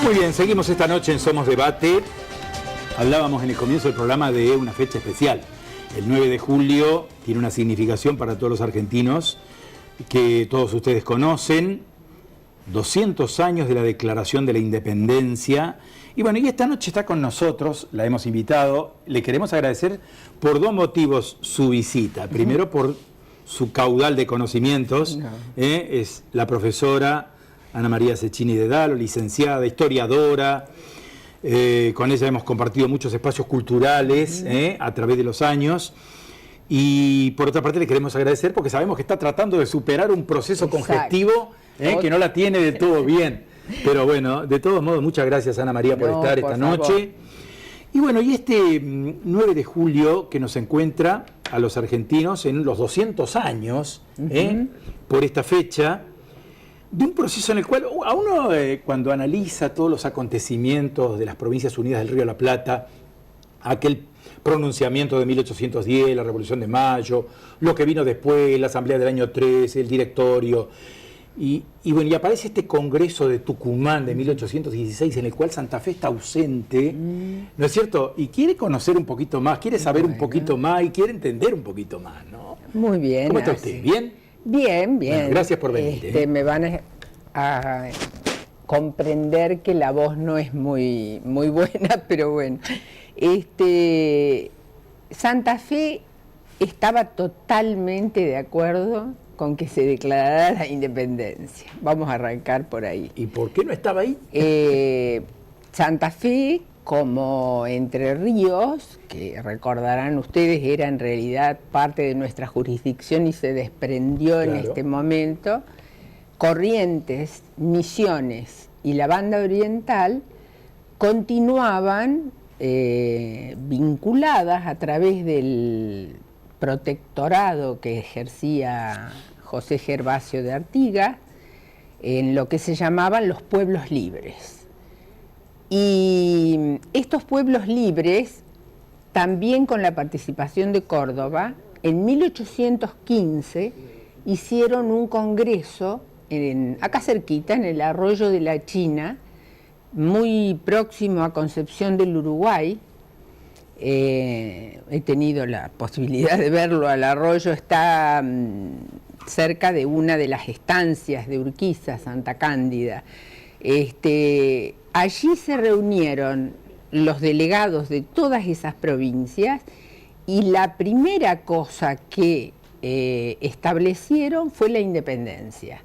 Muy bien, seguimos esta noche en Somos Debate. Hablábamos en el comienzo del programa de una fecha especial. El 9 de julio tiene una significación para todos los argentinos que todos ustedes conocen. 200 años de la Declaración de la Independencia. Y bueno, y esta noche está con nosotros, la hemos invitado. Le queremos agradecer por dos motivos su visita. Primero, por su caudal de conocimientos. Es la profesora Ana María Cecchini Dedalo, licenciada, historiadora. Con ella hemos compartido muchos espacios culturales a través de los años. Y por otra parte le queremos agradecer porque sabemos que está tratando de superar un proceso congestivo que no la tiene de todo bien. Pero bueno, de todos modos, muchas gracias Ana María por estar esta noche. Y bueno, y este 9 de julio que nos encuentra a los argentinos en los 200 años, por esta fecha, de un proceso en el cual a uno cuando analiza todos los acontecimientos de las Provincias Unidas del Río de la Plata, aquel pronunciamiento de 1810, la Revolución de Mayo, lo que vino después, la Asamblea del año 13, el directorio, y bueno, y aparece este Congreso de Tucumán de 1816 en el cual Santa Fe está ausente, ¿no es cierto? Y quiere conocer un poquito más, quiere saber un poquito más y quiere entender un poquito más, ¿no? Muy bien. ¿Cómo está usted? ¿Bien? Bien, bien. Bueno, gracias por venir. Me van a comprender que la voz no es muy buena, pero bueno. Santa Fe estaba totalmente de acuerdo con que se declarara la independencia. Vamos a arrancar por ahí. ¿Y por qué no estaba ahí? Santa Fe, como Entre Ríos, que recordarán ustedes, era en realidad parte de nuestra jurisdicción y se desprendió en este momento. Corrientes, Misiones y la Banda Oriental continuaban vinculadas a través del protectorado que ejercía José Gervasio de Artigas en lo que se llamaban los pueblos libres. Y estos pueblos libres, también con la participación de Córdoba, en 1815 hicieron un congreso acá cerquita, en el arroyo de la China, muy próximo a Concepción del Uruguay. He tenido la posibilidad de verlo al arroyo, está cerca de una de las estancias de Urquiza, Santa Cándida. Allí se reunieron los delegados de todas esas provincias y la primera cosa que establecieron fue la independencia,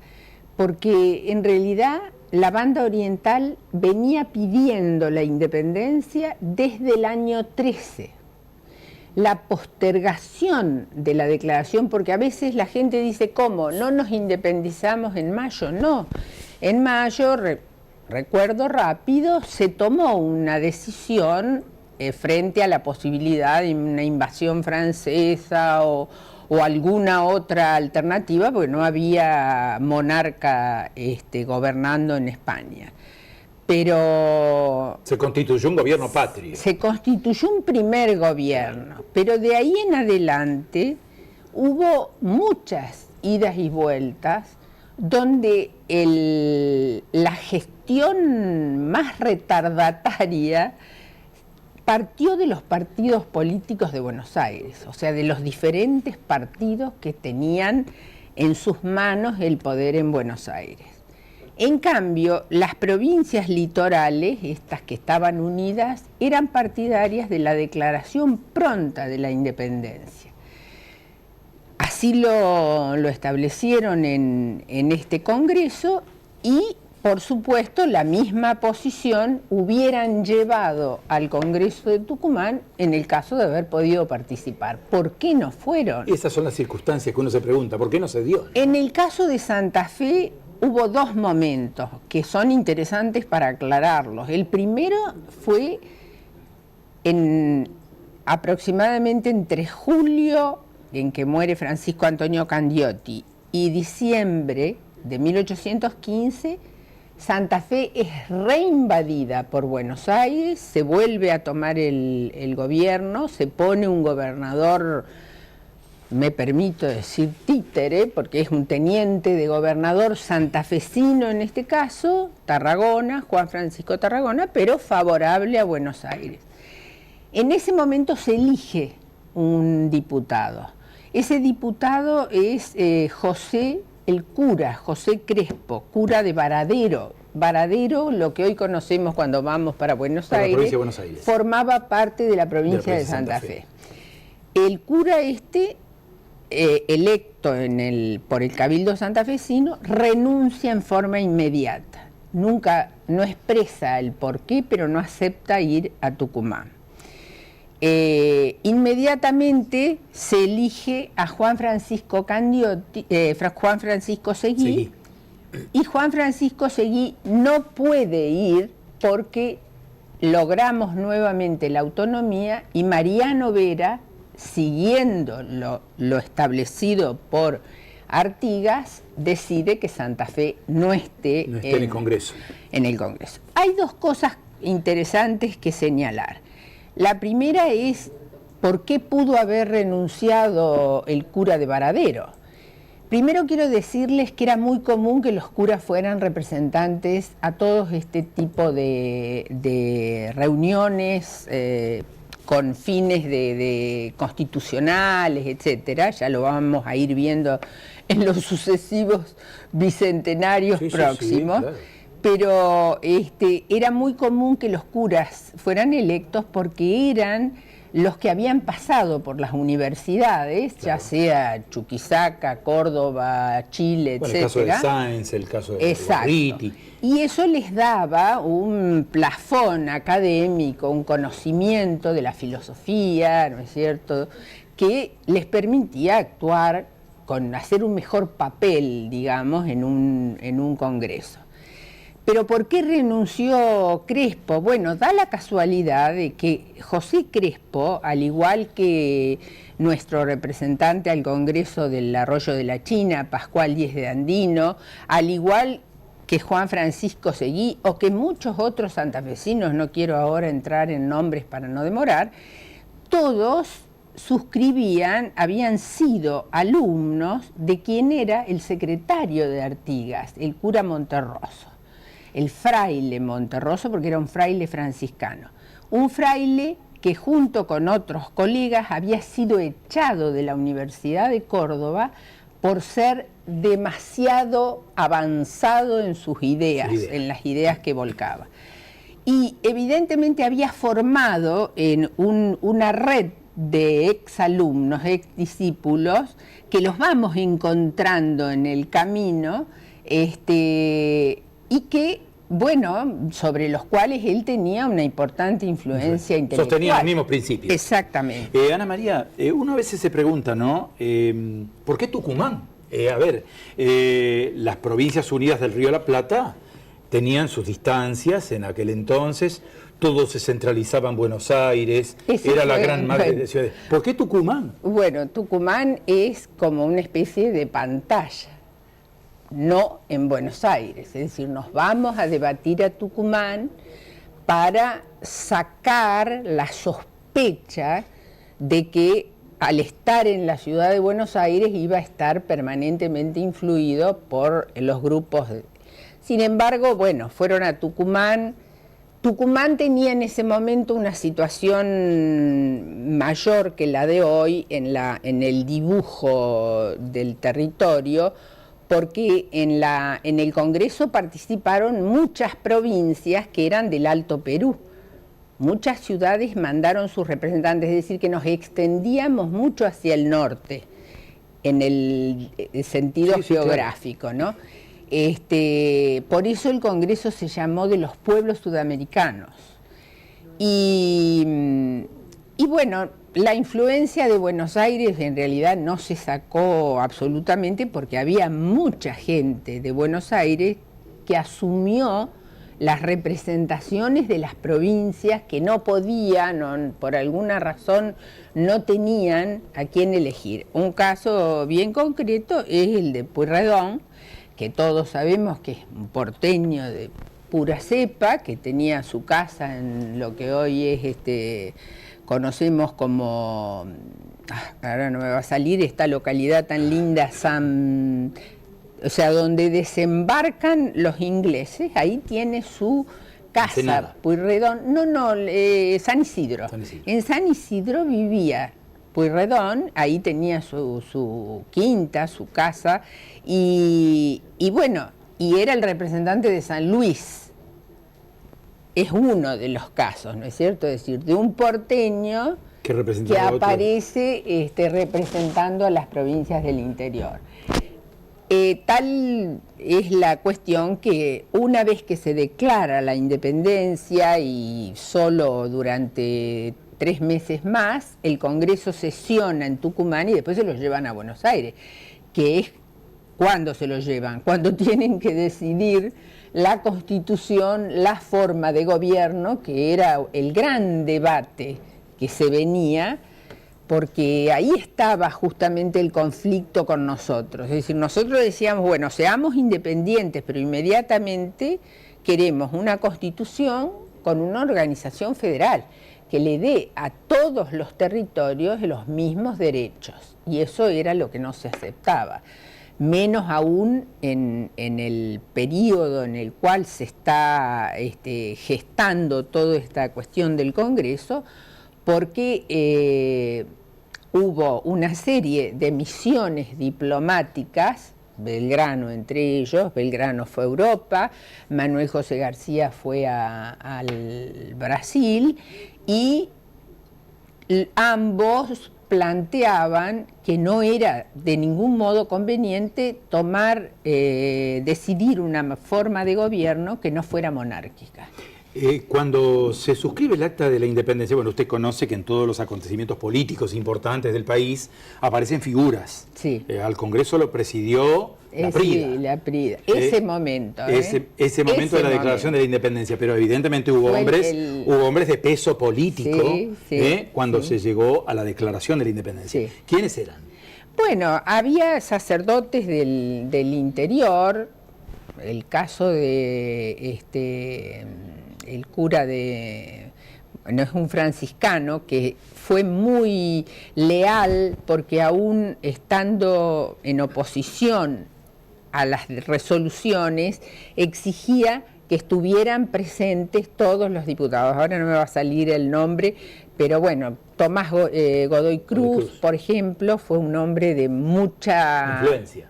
porque en realidad la Banda Oriental venía pidiendo la independencia desde el año 13. La postergación de la declaración, porque a veces la gente dice, ¿cómo? ¿No nos independizamos en mayo? No, en mayo, recuerdo rápido, se tomó una decisión frente a la posibilidad de una invasión francesa o alguna otra alternativa, porque no había monarca gobernando en España. Pero se constituyó un gobierno patrio. Se constituyó un primer gobierno, pero de ahí en adelante hubo muchas idas y vueltas donde la gestión más retardataria partió de los partidos políticos de Buenos Aires, o sea, de los diferentes partidos que tenían en sus manos el poder en Buenos Aires. En cambio, las provincias litorales, estas que estaban unidas, eran partidarias de la declaración pronta de la independencia. Así lo establecieron en este Congreso y, por supuesto, la misma posición hubieran llevado al Congreso de Tucumán en el caso de haber podido participar. ¿Por qué no fueron? Esas son las circunstancias que uno se pregunta, ¿por qué no se dio? En el caso de Santa Fe hubo dos momentos que son interesantes para aclararlos. El primero fue aproximadamente entre julio, en que muere Francisco Antonio Candioti, y diciembre de 1815, Santa Fe es reinvadida por Buenos Aires, se vuelve a tomar el gobierno, se pone un gobernador me permito decir títere, porque es un teniente de gobernador santafesino en este caso, Tarragona, Juan Francisco Tarragona, pero favorable a Buenos Aires. En ese momento se elige un diputado. Ese diputado es José, el cura, José Crespo, cura de Varadero. Varadero, lo que hoy conocemos cuando vamos para Buenos Aires, formaba parte de la provincia de Santa Fe. El cura electo por el Cabildo santafesino, renuncia en forma inmediata. Nunca, no expresa el porqué, pero no acepta ir a Tucumán. Inmediatamente se elige a Juan Francisco Juan Francisco Seguí. Y Juan Francisco Seguí no puede ir porque logramos nuevamente la autonomía y Mariano Vera, siguiendo lo establecido por Artigas, decide que Santa Fe no esté en el Congreso. En el Congreso. Hay dos cosas interesantes que señalar. La primera es por qué pudo haber renunciado el cura de Varadero. Primero quiero decirles que era muy común que los curas fueran representantes a todos este tipo de reuniones con fines de constitucionales, etcétera. Ya lo vamos a ir viendo en los sucesivos bicentenarios próximos. Sí, claro. Pero era muy común que los curas fueran electos porque eran los que habían pasado por las universidades, claro, ya sea Chuquisaca, Córdoba, Chile, etcétera. El caso de Sáenz, el caso de Gorriti. Y eso les daba un plafón académico, un conocimiento de la filosofía, ¿no es cierto?, que les permitía actuar, hacer un mejor papel, digamos, en un congreso. Pero ¿por qué renunció Crespo? Bueno, da la casualidad de que José Crespo, al igual que nuestro representante al Congreso del Arroyo de la China, Pascual Díez de Andino, al igual que Juan Francisco Seguí, o que muchos otros santafesinos, no quiero ahora entrar en nombres para no demorar, todos habían sido alumnos de quien era el secretario de Artigas, el cura Monterroso. El fraile Monterroso, porque era un fraile franciscano. Un fraile que junto con otros colegas había sido echado de la Universidad de Córdoba por ser demasiado avanzado en sus ideas, en las ideas que volcaba. Y evidentemente había formado en una red de exalumnos, exdiscípulos, que los vamos encontrando en el camino, y que, bueno, sobre los cuales él tenía una importante influencia intelectual. Sostenía los mismos principios. Exactamente. Ana María, uno a veces se pregunta, ¿no? ¿Por qué Tucumán? Las Provincias Unidas del Río de la Plata tenían sus distancias en aquel entonces, todo se centralizaba en Buenos Aires, era la gran madre de ciudades. ¿Por qué Tucumán? Bueno, Tucumán es como una especie de pantalla. No en Buenos Aires, es decir, nos vamos a debatir a Tucumán para sacar la sospecha de que al estar en la ciudad de Buenos Aires iba a estar permanentemente influido por los grupos. Sin embargo, bueno, fueron a Tucumán. Tucumán tenía en ese momento una situación mayor que la de hoy en el dibujo del territorio, porque en el Congreso participaron muchas provincias que eran del Alto Perú. Muchas ciudades mandaron sus representantes, es decir, que nos extendíamos mucho hacia el norte, en el sentido geográfico, claro, ¿no? Por eso el Congreso se llamó de los pueblos sudamericanos. Y bueno, la influencia de Buenos Aires en realidad no se sacó absolutamente porque había mucha gente de Buenos Aires que asumió las representaciones de las provincias que no podían, por alguna razón no tenían a quién elegir. Un caso bien concreto es el de Pueyrredón, que todos sabemos que es un porteño de pura cepa, que tenía su casa en lo que hoy es conocemos como ahora no me va a salir, esta localidad tan linda, o sea, donde desembarcan los ingleses, ahí tiene su casa, Pueyrredón, San Isidro. En San Isidro vivía Pueyrredón, ahí tenía su quinta, su casa, y bueno, y era el representante de San Luis. Es uno de los casos, ¿no es cierto? Es decir, de un porteño que aparece representando a las provincias del interior. Tal es la cuestión que una vez que se declara la independencia y solo durante 3 meses más, el Congreso sesiona en Tucumán y después se los llevan a Buenos Aires, que es cuando se los llevan, cuando tienen que decidir la Constitución, la forma de gobierno, que era el gran debate que se venía, porque ahí estaba justamente el conflicto con nosotros. Es decir, nosotros decíamos, bueno, seamos independientes, pero inmediatamente queremos una Constitución con una organización federal que le dé a todos los territorios los mismos derechos. Y eso era lo que no se aceptaba. Menos aún en el periodo en el cual se está gestando toda esta cuestión del Congreso, porque hubo una serie de misiones diplomáticas, Belgrano entre ellos, Belgrano fue a Europa, Manuel José García fue al Brasil, y ambos planteaban que no era de ningún modo conveniente decidir una forma de gobierno que no fuera monárquica. Cuando se suscribe el Acta de la Independencia, bueno, usted conoce que en todos los acontecimientos políticos importantes del país aparecen figuras. Sí. Al Congreso lo presidió la Prida. Sí, la Prida. Ese momento. Ese momento de la Declaración de la Independencia, pero evidentemente hubo hombres de peso político cuando se llegó a la Declaración de la Independencia. Sí. ¿Quiénes eran? Bueno, había sacerdotes del interior, el caso de el cura no es un franciscano, que fue muy leal porque aún estando en oposición a las resoluciones, exigía que estuvieran presentes todos los diputados. Ahora no me va a salir el nombre, pero bueno, Tomás Godoy Cruz, por ejemplo, fue un hombre de mucha influencia.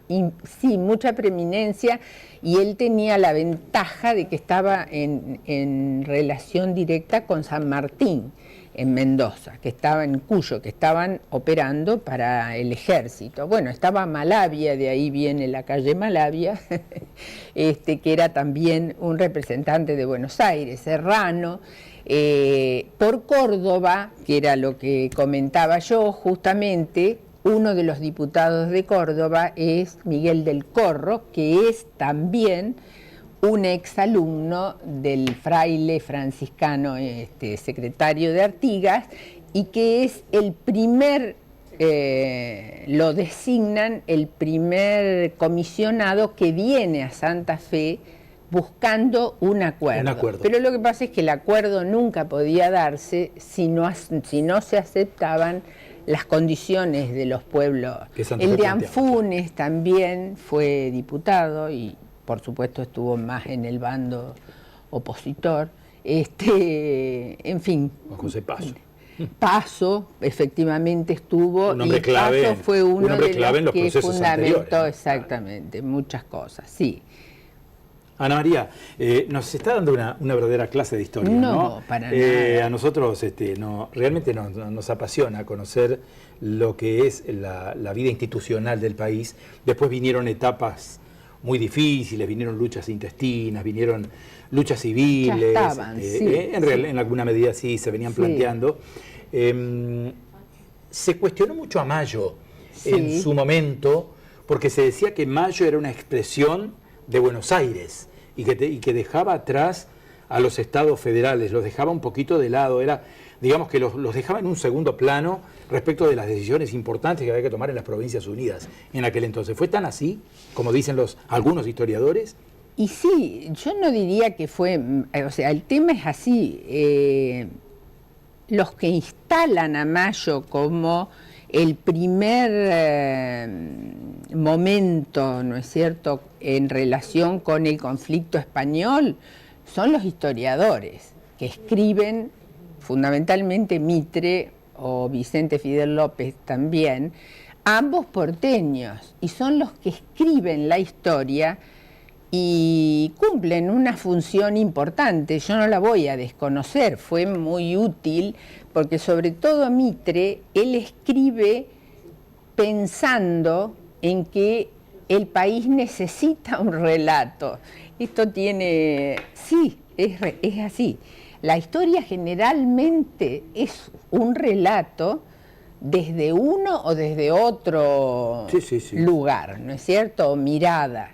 Sí, mucha preeminencia, y él tenía la ventaja de que estaba en relación directa con San Martín, en Mendoza, que estaba en Cuyo, que estaban operando para el ejército. Bueno, estaba Malavia, de ahí viene la calle Malavia, que era también un representante de Buenos Aires, Serrano. Por Córdoba, que era lo que comentaba yo, justamente uno de los diputados de Córdoba es Miguel del Corro, que es también un exalumno del fraile franciscano secretario de Artigas, y que es el primer, lo designan el primer comisionado que viene a Santa Fe buscando un acuerdo. Pero lo que pasa es que el acuerdo nunca podía darse si no se aceptaban las condiciones de los pueblos. El de Anfunes también fue diputado y por supuesto estuvo más en el bando opositor. En fin. José Paso. Paso efectivamente estuvo, un hombre y clave, Paso fue uno de los que fundamentó exactamente muchas cosas, sí. Ana María, nos está dando una verdadera clase de historia, ¿no? No, para nada. A nosotros realmente nos apasiona conocer lo que es la vida institucional del país. Después vinieron etapas muy difíciles, vinieron luchas intestinas, vinieron luchas civiles. Ya estaban, en alguna medida sí se venían planteando. Se cuestionó mucho a Mayo en su momento, porque se decía que Mayo era una expresión de Buenos Aires y que dejaba atrás a los estados federales, los dejaba un poquito de lado, digamos que los dejaba en un segundo plano respecto de las decisiones importantes que había que tomar en las Provincias Unidas en aquel entonces. ¿Fue tan así, como dicen algunos historiadores? Y sí, yo no diría que fue, o sea, el tema es así, los que instalan a Mayo como el primer momento, ¿no es cierto?, en relación con el conflicto español, son los historiadores, que escriben, fundamentalmente Mitre o Vicente Fidel López también, ambos porteños, y son los que escriben la historia y cumplen una función importante. Yo no la voy a desconocer, fue muy útil, porque sobre todo Mitre, él escribe pensando en que el país necesita un relato. Esto tiene, sí, es así. La historia generalmente es un relato desde uno o desde otro lugar, ¿no es cierto? O mirada.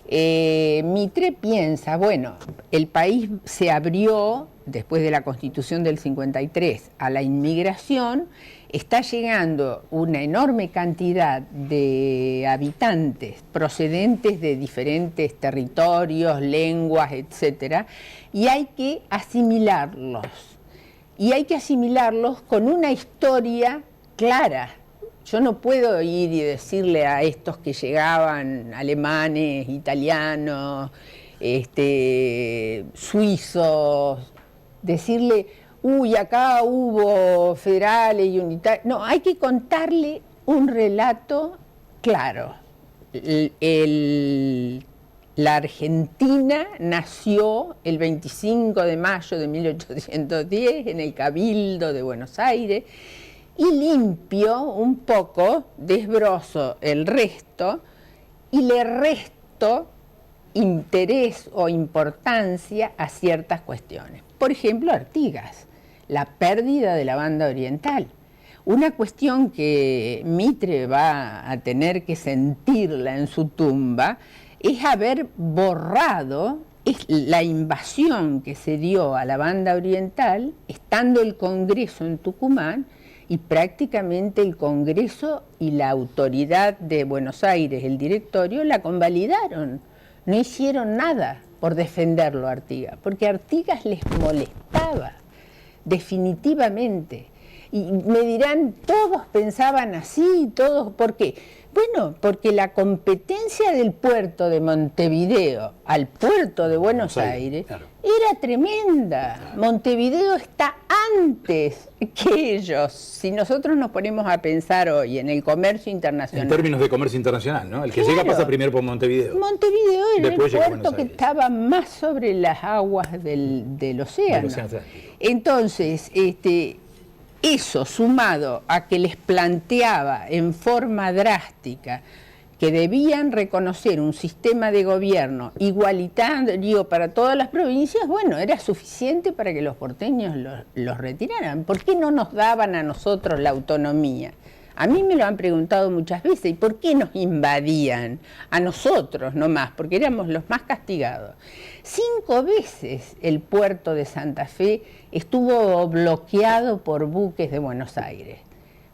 Mitre piensa, bueno, el país se abrió después de la Constitución del 53 a la inmigración, está llegando una enorme cantidad de habitantes procedentes de diferentes territorios, lenguas, etcétera, y hay que asimilarlos. Y hay que asimilarlos con una historia clara. Yo no puedo ir y decirle a estos que llegaban, alemanes, italianos, suizos, decirle, uy, acá hubo federales y unitarios. No, hay que contarle un relato claro. La Argentina nació el 25 de mayo de 1810 en el Cabildo de Buenos Aires, y limpio un poco, desbrozo el resto y le resto interés o importancia a ciertas cuestiones. Por ejemplo, Artigas, la pérdida de la banda oriental. Una cuestión que Mitre va a tener que sentirla en su tumba es haber borrado la invasión que se dio a la banda oriental, estando el Congreso en Tucumán, y prácticamente el Congreso y la autoridad de Buenos Aires, el directorio, la convalidaron. No hicieron nada por defenderlo a Artigas, porque Artigas les molestaba, definitivamente. Y me dirán, todos pensaban así, todos, ¿por qué? Bueno, porque la competencia del puerto de Montevideo al puerto de Buenos Aires era tremenda. Claro. Montevideo está antes que ellos. Si nosotros nos ponemos a pensar hoy en el comercio internacional. En términos de comercio internacional, ¿no? El que llega pasa primero por Montevideo. Montevideo era el puerto que estaba más sobre las aguas del océano. Entonces, eso sumado a que les planteaba en forma drástica que debían reconocer un sistema de gobierno igualitario para todas las provincias, bueno, era suficiente para que los porteños los retiraran. ¿Por qué no nos daban a nosotros la autonomía? A mí me lo han preguntado muchas veces, ¿y por qué nos invadían? A nosotros nomás, porque éramos los más castigados. 5 veces el puerto de Santa Fe estuvo bloqueado por buques de Buenos Aires.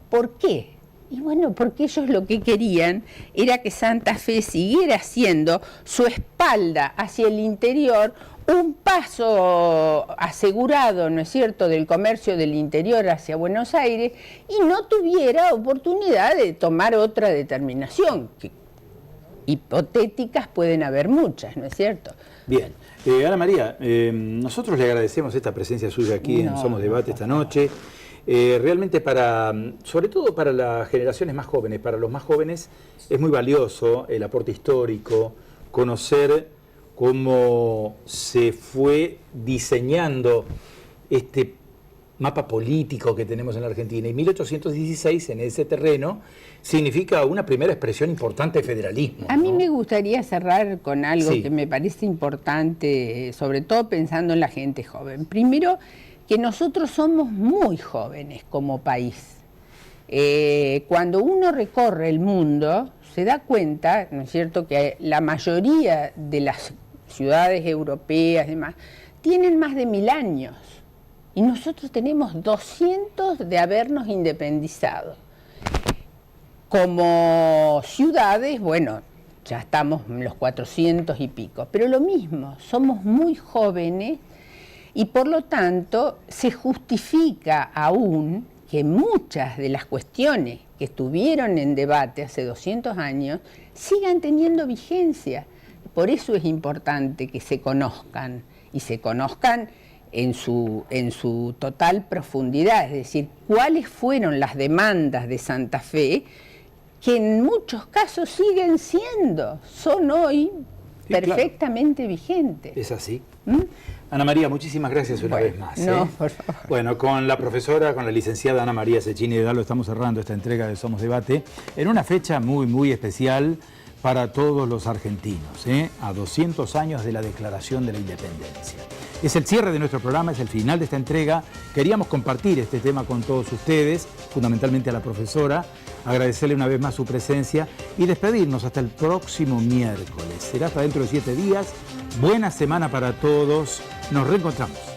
¿Por qué? Y bueno, porque ellos lo que querían era que Santa Fe siguiera siendo su espalda hacia el interior, un paso asegurado, ¿no es cierto?, del comercio del interior hacia Buenos Aires, y no tuviera oportunidad de tomar otra determinación, que hipotéticas pueden haber muchas, ¿no es cierto? Bien. Ana María, nosotros le agradecemos esta presencia suya aquí en Somos Debate esta noche. Realmente sobre todo para las generaciones más jóvenes, para los más jóvenes es muy valioso el aporte histórico, conocer cómo se fue diseñando este mapa político que tenemos en la Argentina. Y 1816 en ese terreno significa una primera expresión importante de federalismo. A mí me gustaría cerrar con algo que me parece importante, sobre todo pensando en la gente joven. Primero, que nosotros somos muy jóvenes como país. Cuando uno recorre el mundo, se da cuenta, ¿no es cierto?, que la mayoría de las ciudades europeas y demás tienen más de 1000 años. Y nosotros tenemos 200 de habernos independizado. Como ciudades, bueno, ya estamos en los 400 y pico, pero lo mismo, somos muy jóvenes y por lo tanto se justifica aún que muchas de las cuestiones que estuvieron en debate hace 200 años sigan teniendo vigencia. Por eso es importante que se conozcan, y se conozcan en su total profundidad, es decir, cuáles fueron las demandas de Santa Fe, que en muchos casos siguen siendo, son hoy perfectamente vigentes. Es así. Ana María, muchísimas gracias una vez más. No, por favor. Bueno, con la profesora, con la licenciada Ana María Cecchini de Dalo, estamos cerrando esta entrega de Somos Debate en una fecha muy, muy especial para todos los argentinos, a 200 años de la Declaración de la Independencia. Es el cierre de nuestro programa, es el final de esta entrega. Queríamos compartir este tema con todos ustedes, fundamentalmente a la profesora, agradecerle una vez más su presencia y despedirnos hasta el próximo miércoles. Será hasta dentro de 7 días. Buena semana para todos. Nos reencontramos.